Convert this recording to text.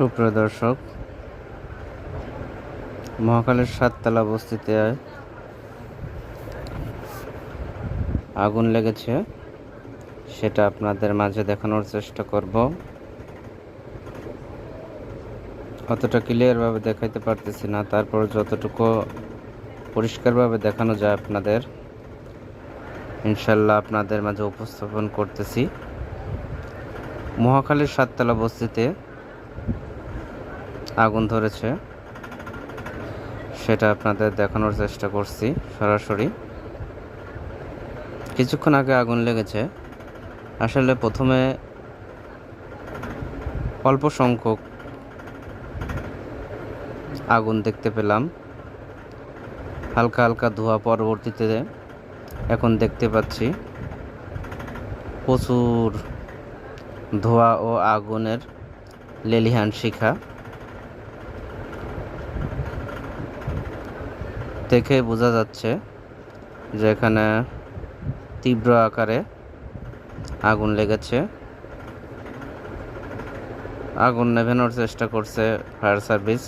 সুপ্রিয় দর্শক, মহাখালীর 7 তলা বস্তিতে আগুন লেগেছে, সেটা আপনাদের মাঝে দেখানোর চেষ্টা করব। অতটা ক্লিয়ারভাবে দেখাইতে পারতেছি না, তারপর যতটুকু পরিষ্কারভাবে দেখানো যায় আপনাদের ইনশাল্লাহ আপনাদের মাঝে উপস্থাপন করতেছি। মহাখালীর 7 তলা বস্তিতে আগুন ধরেছে, সেটা আপনাদের দেখানোর চেষ্টা করছি সরাসরি। কিছুক্ষণ আগে আগুন লেগেছে। আসলে প্রথমে অল্প সংখ্যক আগুন দেখতে পেলাম, হালকা হালকা ধোঁয়া। পরবর্তীতে এখন দেখতে পাচ্ছি প্রচুর ধোঁয়া ও আগুনের লেলিহান শিখা। দেখে বোঝা যাচ্ছে যে এখানে তীব্র আকারে আগুন লেগেছে। আগুন নেভানোর চেষ্টা করছে ফায়ার সার্ভিস।